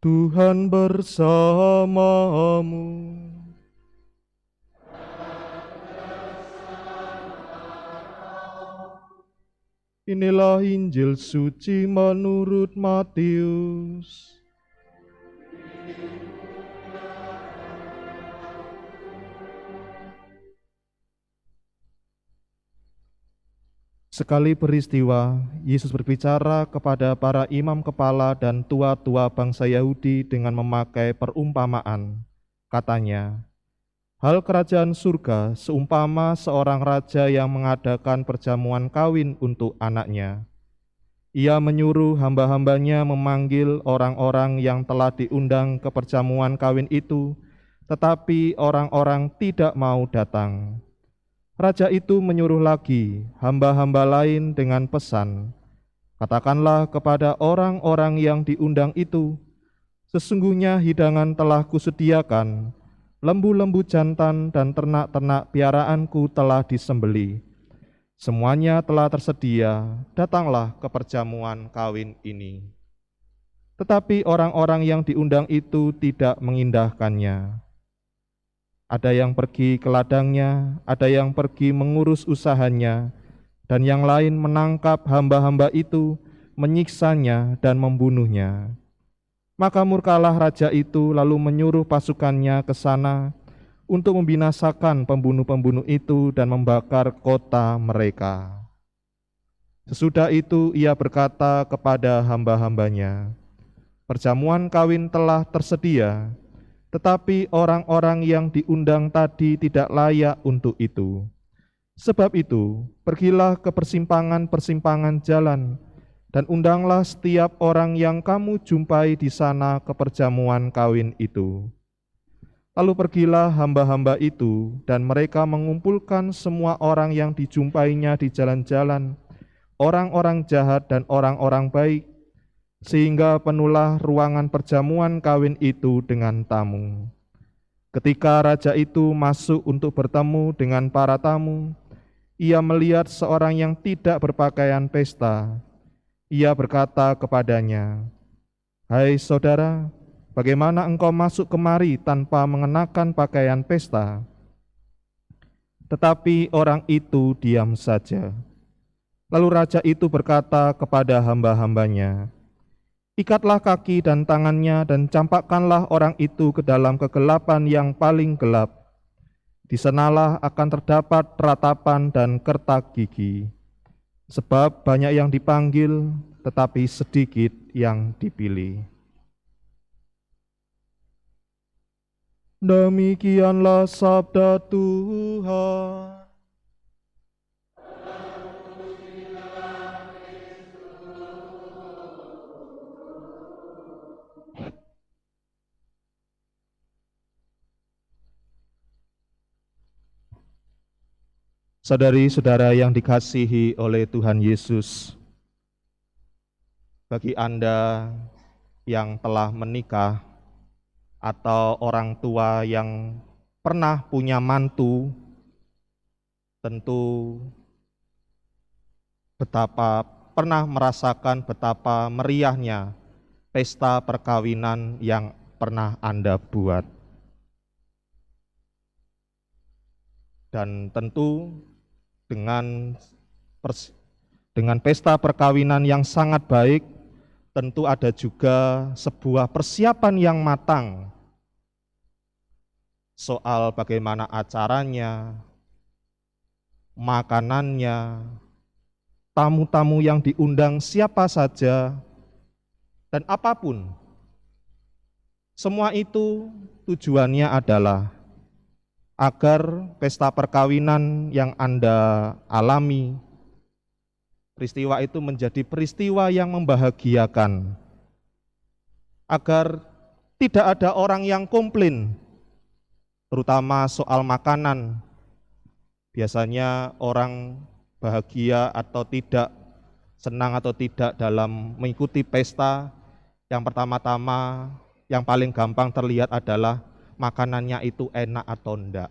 Tuhan bersamamu. Inilah Injil suci menurut Matius. Sekali peristiwa, Yesus berbicara kepada para imam kepala dan tua-tua bangsa Yahudi dengan memakai perumpamaan. Katanya, hal kerajaan surga seumpama seorang raja yang mengadakan perjamuan kawin untuk anaknya. Ia menyuruh hamba-hambanya memanggil orang-orang yang telah diundang ke perjamuan kawin itu, tetapi orang-orang tidak mau datang. Raja itu menyuruh lagi hamba-hamba lain dengan pesan, katakanlah kepada orang-orang yang diundang itu, sesungguhnya hidangan telah kusediakan, lembu-lembu jantan dan ternak-ternak piaraanku telah disembelih. Semuanya telah tersedia, datanglah ke perjamuan kawin ini. Tetapi orang-orang yang diundang itu tidak mengindahkannya. Ada yang pergi ke ladangnya, ada yang pergi mengurus usahanya, dan yang lain menangkap hamba-hamba itu, menyiksanya dan membunuhnya. Maka murkalah raja itu lalu menyuruh pasukannya ke sana untuk membinasakan pembunuh-pembunuh itu dan membakar kota mereka. Sesudah itu ia berkata kepada hamba-hambanya, perjamuan kawin telah tersedia, tetapi orang-orang yang diundang tadi tidak layak untuk itu. Sebab itu, pergilah ke persimpangan-persimpangan jalan, dan undanglah setiap orang yang kamu jumpai di sana ke perjamuan kawin itu. Lalu pergilah hamba-hamba itu, dan mereka mengumpulkan semua orang yang dijumpainya di jalan-jalan, orang-orang jahat dan orang-orang baik, sehingga penuhlah ruangan perjamuan kawin itu dengan tamu. Ketika raja itu masuk untuk bertemu dengan para tamu, ia melihat seorang yang tidak berpakaian pesta. Ia berkata kepadanya, "Hai saudara, bagaimana engkau masuk kemari tanpa mengenakan pakaian pesta?" Tetapi orang itu diam saja. Lalu raja itu berkata kepada hamba-hambanya, ikatlah kaki dan tangannya dan campakkanlah orang itu ke dalam kegelapan yang paling gelap. Di sanalah akan terdapat ratapan dan kertak gigi. Sebab banyak yang dipanggil, tetapi sedikit yang dipilih. Demikianlah sabda Tuhan. Saudari-saudara yang dikasihi oleh Tuhan Yesus, bagi Anda yang telah menikah atau orang tua yang pernah punya mantu, tentu pernah merasakan betapa meriahnya pesta perkawinan yang pernah Anda buat. Dan tentu dengan pesta perkawinan yang sangat baik, tentu ada juga sebuah persiapan yang matang soal bagaimana acaranya, makanannya, tamu-tamu yang diundang siapa saja, dan apapun. Semua itu tujuannya adalah agar pesta perkawinan yang Anda alami, peristiwa itu menjadi peristiwa yang membahagiakan, agar tidak ada orang yang komplain, terutama soal makanan. Biasanya orang bahagia atau tidak, senang atau tidak dalam mengikuti pesta, yang pertama-tama, yang paling gampang terlihat adalah makanannya itu enak atau enggak.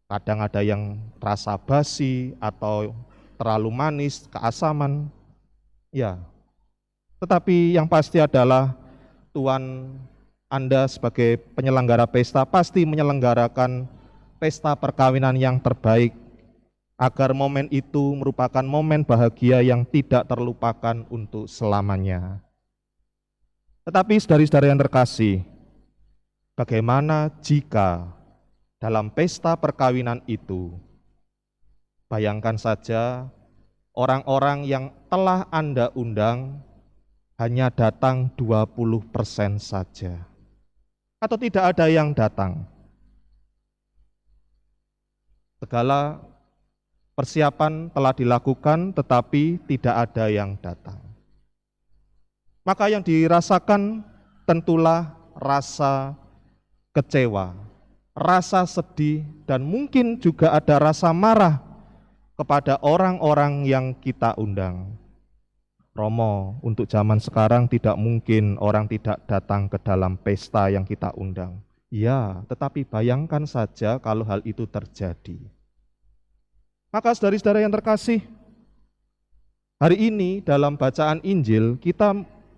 Kadang ada yang rasa basi atau terlalu manis, keasaman. Ya. Tetapi yang pasti adalah Tuan Anda sebagai penyelenggara pesta pasti menyelenggarakan pesta perkawinan yang terbaik, agar momen itu merupakan momen bahagia yang tidak terlupakan untuk selamanya. Tetapi saudara-saudara yang terkasih, bagaimana jika dalam pesta perkawinan itu, bayangkan saja orang-orang yang telah Anda undang hanya datang 20% saja, atau tidak ada yang datang. Segala persiapan telah dilakukan, tetapi tidak ada yang datang. Maka yang dirasakan tentulah rasa kecewa, rasa sedih, dan mungkin juga ada rasa marah kepada orang-orang yang kita undang. Romo, untuk zaman sekarang tidak mungkin orang tidak datang ke dalam pesta yang kita undang. Ya, tetapi bayangkan saja kalau hal itu terjadi. Maka saudara-saudara yang terkasih, hari ini dalam bacaan Injil kita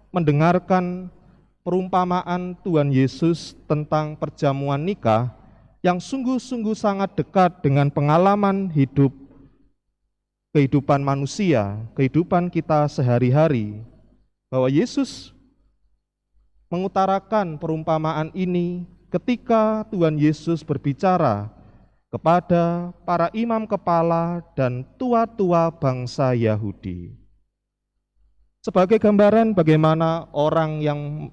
mendengarkan perumpamaan Tuhan Yesus tentang perjamuan nikah yang sungguh-sungguh sangat dekat dengan pengalaman hidup, kehidupan manusia, kehidupan kita sehari-hari, bahwa Yesus mengutarakan perumpamaan ini ketika Tuhan Yesus berbicara kepada para imam kepala dan tua-tua bangsa Yahudi. Sebagai gambaran bagaimana orang yang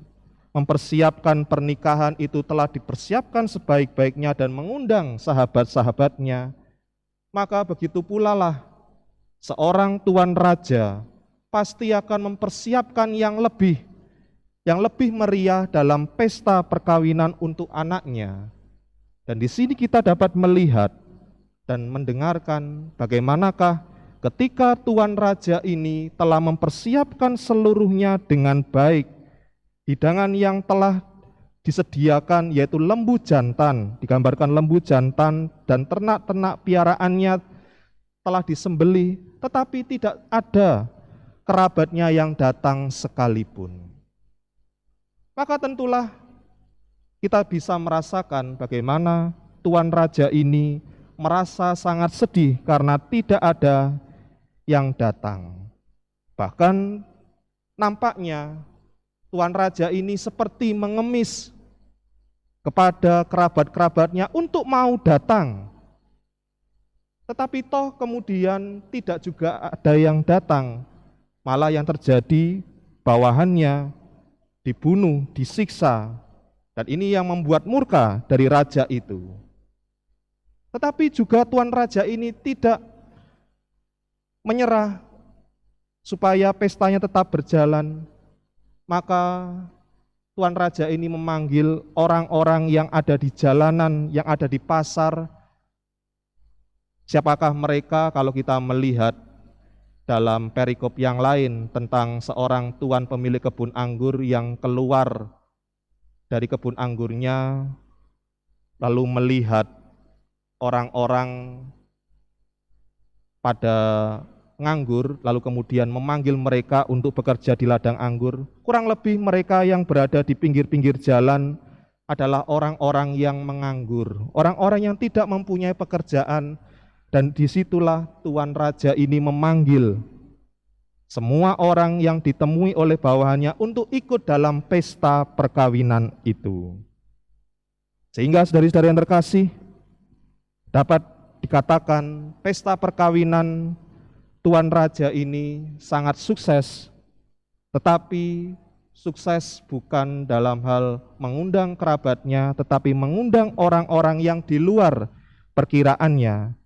mempersiapkan pernikahan itu telah dipersiapkan sebaik-baiknya dan mengundang sahabat-sahabatnya, maka begitu pula lah seorang tuan raja pasti akan mempersiapkan yang lebih meriah dalam pesta perkawinan untuk anaknya. Dan di sini kita dapat melihat dan mendengarkan bagaimanakah ketika tuan raja ini telah mempersiapkan seluruhnya dengan baik, hidangan yang telah disediakan yaitu lembu jantan, digambarkan lembu jantan dan ternak-ternak piaraannya telah disembelih, tetapi tidak ada kerabatnya yang datang sekalipun. Maka tentulah kita bisa merasakan bagaimana tuan raja ini merasa sangat sedih karena tidak ada yang datang. Bahkan nampaknya tuan raja ini seperti mengemis kepada kerabat-kerabatnya untuk mau datang. Tetapi toh kemudian tidak juga ada yang datang. Malah yang terjadi bawahannya dibunuh, disiksa. Dan ini yang membuat murka dari raja itu. Tetapi juga tuan raja ini tidak menyerah supaya pestanya tetap berjalan. Maka tuan raja ini memanggil orang-orang yang ada di jalanan, yang ada di pasar. Siapakah mereka kalau kita melihat dalam perikop yang lain tentang seorang tuan pemilik kebun anggur yang keluar dari kebun anggurnya lalu melihat orang-orang pada nganggur lalu kemudian memanggil mereka untuk bekerja di ladang anggur. Kurang lebih mereka yang berada di pinggir-pinggir jalan adalah orang-orang yang menganggur, orang-orang yang tidak mempunyai pekerjaan. Dan disitulah tuan raja ini memanggil semua orang yang ditemui oleh bawahannya untuk ikut dalam pesta perkawinan itu. Sehingga saudara-saudara yang terkasih, dapat dikatakan pesta perkawinan tuan raja ini sangat sukses, tetapi sukses bukan dalam hal mengundang kerabatnya, tetapi mengundang orang-orang yang di luar perkiraannya.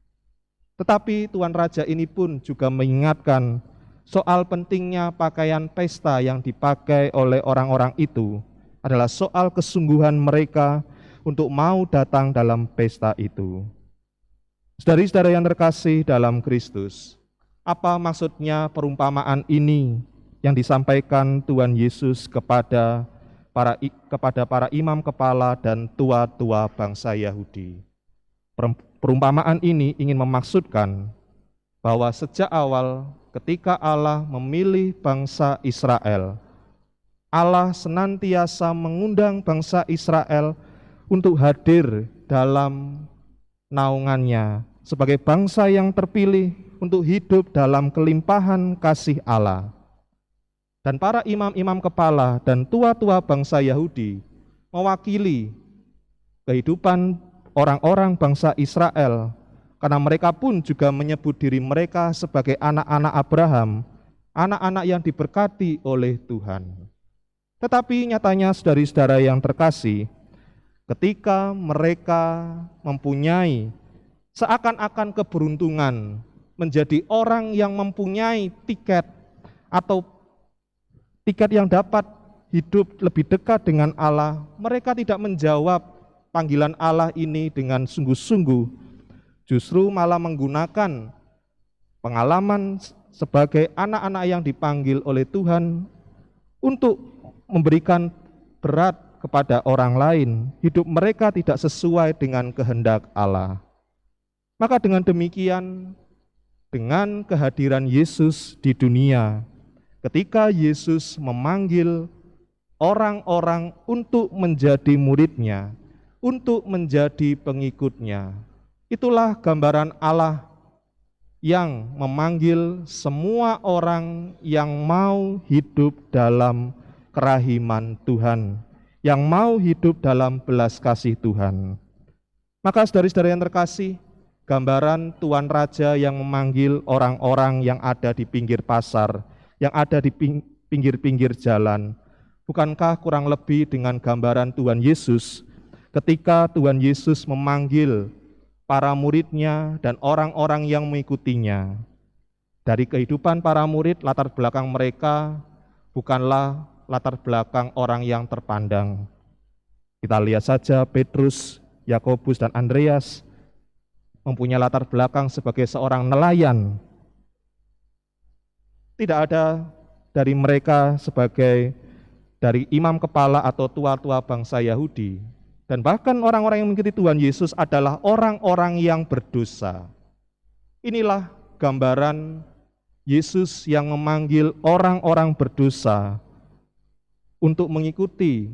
Tetapi tuan raja ini pun juga mengingatkan soal pentingnya pakaian pesta yang dipakai oleh orang-orang itu adalah soal kesungguhan mereka untuk mau datang dalam pesta itu. Saudara-saudara yang terkasih dalam Kristus, apa maksudnya perumpamaan ini yang disampaikan Tuhan Yesus kepada para imam kepala dan tua-tua bangsa Yahudi? Perumpamaan ini ingin memaksudkan bahwa sejak awal ketika Allah memilih bangsa Israel Allah senantiasa mengundang bangsa Israel untuk hadir dalam naungannya sebagai bangsa yang terpilih untuk hidup dalam kelimpahan kasih Allah. Dan para imam-imam kepala dan tua-tua bangsa Yahudi mewakili kehidupan orang-orang bangsa Israel, karena mereka pun juga menyebut diri mereka sebagai anak-anak Abraham, anak-anak yang diberkati oleh Tuhan. Tetapi nyatanya saudara-saudara yang terkasih, ketika mereka mempunyai seakan-akan keberuntungan menjadi orang yang mempunyai tiket atau tiket yang dapat hidup lebih dekat dengan Allah, mereka tidak menjawab panggilan Allah ini dengan sungguh-sungguh, justru malah menggunakan pengalaman sebagai anak-anak yang dipanggil oleh Tuhan untuk memberikan berat kepada orang lain. Hidup mereka tidak sesuai dengan kehendak Allah. Maka dengan demikian, dengan kehadiran Yesus di dunia, ketika Yesus memanggil orang-orang untuk menjadi muridnya, untuk menjadi pengikutnya, itulah gambaran Allah yang memanggil semua orang yang mau hidup dalam kerahiman Tuhan, yang mau hidup dalam belas kasih Tuhan. Maka saudara-saudara yang terkasih, gambaran Tuan Raja yang memanggil orang-orang yang ada di pinggir pasar, yang ada di pinggir-pinggir jalan, bukankah kurang lebih dengan gambaran Tuhan Yesus ketika Tuhan Yesus memanggil para muridnya dan orang-orang yang mengikutinya. Dari kehidupan para murid, latar belakang mereka bukanlah latar belakang orang yang terpandang. Kita lihat saja Petrus, Yakobus, dan Andreas mempunyai latar belakang sebagai seorang nelayan. Tidak ada dari mereka sebagai dari imam kepala atau tua-tua bangsa Yahudi. Dan bahkan orang-orang yang mengikuti Tuhan Yesus adalah orang-orang yang berdosa. Inilah gambaran Yesus yang memanggil orang-orang berdosa untuk mengikuti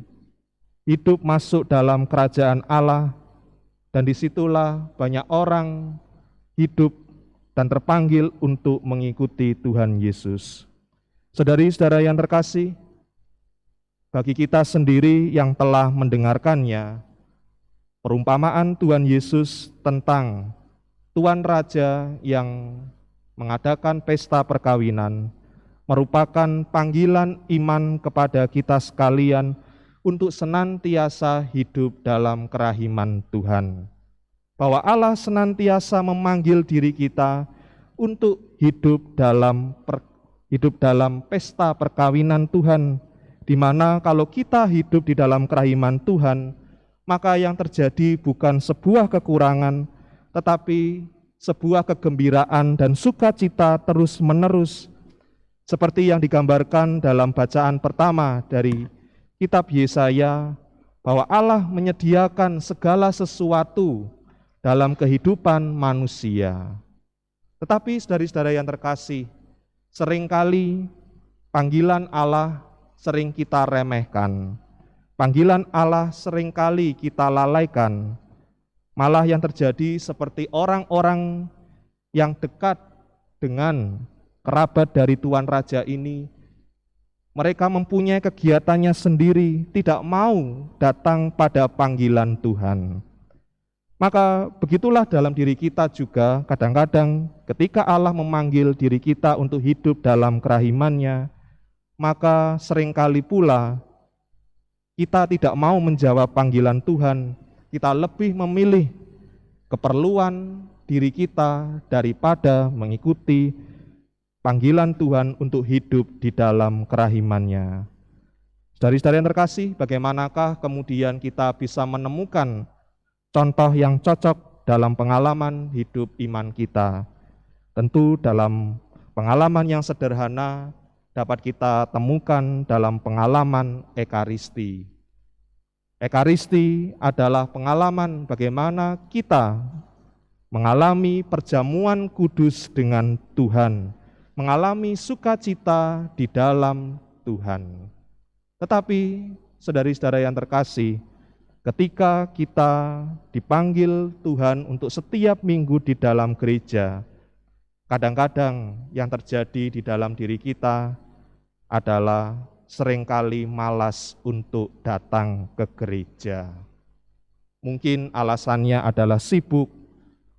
hidup masuk dalam kerajaan Allah. Dan disitulah banyak orang hidup dan terpanggil untuk mengikuti Tuhan Yesus. Saudari-saudara yang terkasih, bagi kita sendiri yang telah mendengarkannya, perumpamaan Tuhan Yesus tentang Tuan Raja yang mengadakan pesta perkawinan merupakan panggilan iman kepada kita sekalian untuk senantiasa hidup dalam kerahiman Tuhan. Bahwa Allah senantiasa memanggil diri kita untuk hidup dalam pesta perkawinan Tuhan, di mana kalau kita hidup di dalam kerahiman Tuhan, maka yang terjadi bukan sebuah kekurangan, tetapi sebuah kegembiraan dan sukacita terus-menerus, seperti yang digambarkan dalam bacaan pertama dari Kitab Yesaya, bahwa Allah menyediakan segala sesuatu dalam kehidupan manusia. Tetapi saudara-saudara yang terkasih, seringkali panggilan Allah sering kita remehkan. Panggilan Allah seringkali kita lalaikan. Malah yang terjadi seperti orang-orang yang dekat dengan kerabat dari Tuan Raja ini, mereka mempunyai kegiatannya sendiri, tidak mau datang pada panggilan Tuhan. Maka begitulah dalam diri kita juga, kadang-kadang ketika Allah memanggil diri kita untuk hidup dalam kerahimannya, maka seringkali pula kita tidak mau menjawab panggilan Tuhan, kita lebih memilih keperluan diri kita daripada mengikuti panggilan Tuhan untuk hidup di dalam kerahimannya. Saudari-saudari yang terkasih, bagaimanakah kemudian kita bisa menemukan contoh yang cocok dalam pengalaman hidup iman kita? Tentu dalam pengalaman yang sederhana dapat kita temukan dalam pengalaman Ekaristi. Ekaristi adalah pengalaman bagaimana kita mengalami perjamuan kudus dengan Tuhan, mengalami sukacita di dalam Tuhan. Tetapi saudari-saudara yang terkasih, ketika kita dipanggil Tuhan untuk setiap minggu di dalam gereja, kadang-kadang yang terjadi di dalam diri kita adalah seringkali malas untuk datang ke gereja. Mungkin alasannya adalah sibuk,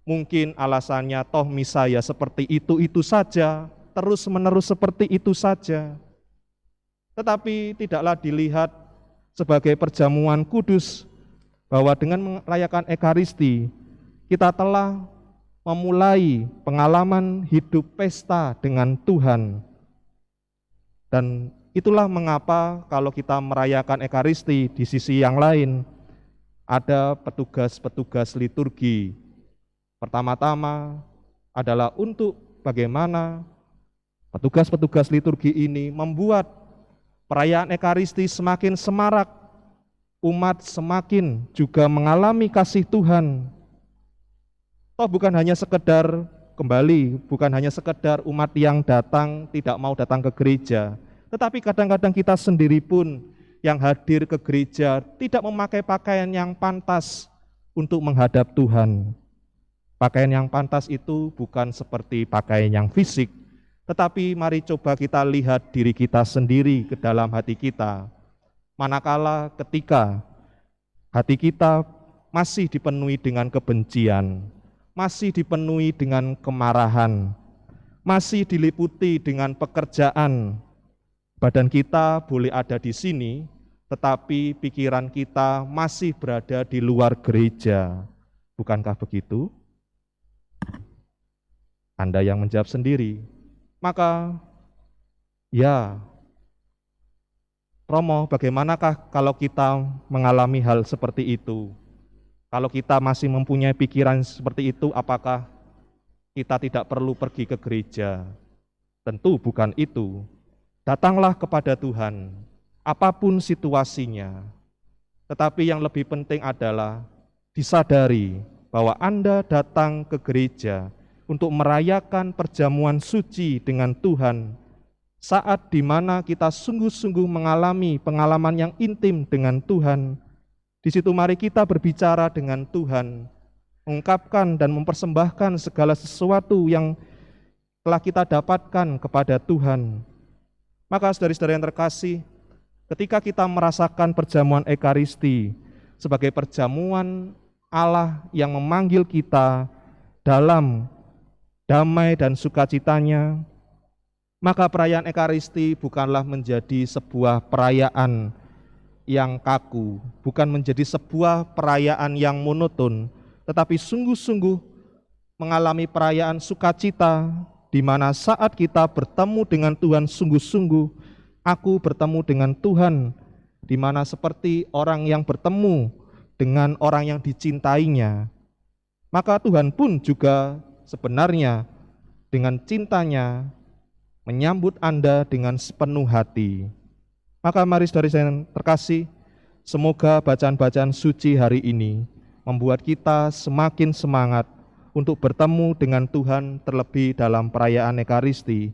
mungkin alasannya toh misa ya seperti itu saja, terus-menerus seperti itu saja. Tetapi tidaklah dilihat sebagai perjamuan kudus, bahwa dengan merayakan Ekaristi, kita telah memulai pengalaman hidup pesta dengan Tuhan. Dan itulah mengapa kalau kita merayakan Ekaristi, di sisi yang lain ada petugas-petugas liturgi. Pertama-tama adalah untuk bagaimana petugas-petugas liturgi ini membuat perayaan Ekaristi semakin semarak, umat semakin juga mengalami kasih Tuhan. Toh bukan hanya sekedar bukan hanya sekedar umat yang datang tidak mau datang ke gereja, tetapi kadang-kadang kita sendiri pun yang hadir ke gereja tidak memakai pakaian yang pantas untuk menghadap Tuhan. Pakaian yang pantas itu bukan seperti pakaian yang fisik, tetapi mari coba kita lihat diri kita sendiri ke dalam hati kita. Manakala ketika hati kita masih dipenuhi dengan kebencian, masih dipenuhi dengan kemarahan, masih diliputi dengan pekerjaan, badan kita boleh ada di sini, tetapi pikiran kita masih berada di luar gereja. Bukankah begitu? Anda yang menjawab sendiri. Maka, ya, Romo, bagaimanakah kalau kita mengalami hal seperti itu? Kalau kita masih mempunyai pikiran seperti itu, apakah kita tidak perlu pergi ke gereja? Tentu bukan itu. Datanglah kepada Tuhan, apapun situasinya. Tetapi yang lebih penting adalah disadari bahwa Anda datang ke gereja untuk merayakan perjamuan suci dengan Tuhan, saat di mana kita sungguh-sungguh mengalami pengalaman yang intim dengan Tuhan. Di situ mari kita berbicara dengan Tuhan, mengungkapkan dan mempersembahkan segala sesuatu yang telah kita dapatkan kepada Tuhan. Maka saudara-saudara yang terkasih, ketika kita merasakan perjamuan Ekaristi sebagai perjamuan Allah yang memanggil kita dalam damai dan sukacitanya, maka perayaan Ekaristi bukanlah menjadi sebuah perayaan yang kaku, bukan menjadi sebuah perayaan yang monoton, tetapi sungguh-sungguh mengalami perayaan sukacita, di mana saat kita bertemu dengan Tuhan sungguh-sungguh, aku bertemu dengan Tuhan, di mana seperti orang yang bertemu dengan orang yang dicintainya, maka Tuhan pun juga sebenarnya dengan cintanya menyambut Anda dengan sepenuh hati. Maka mari saudara yang terkasih, semoga bacaan-bacaan suci hari ini membuat kita semakin semangat untuk bertemu dengan Tuhan, terlebih dalam perayaan Ekaristi,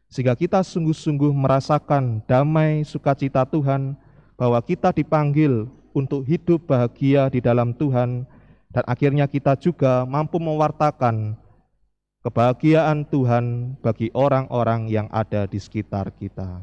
sehingga kita sungguh-sungguh merasakan damai sukacita Tuhan, bahwa kita dipanggil untuk hidup bahagia di dalam Tuhan, dan akhirnya kita juga mampu mewartakan kebahagiaan Tuhan bagi orang-orang yang ada di sekitar kita.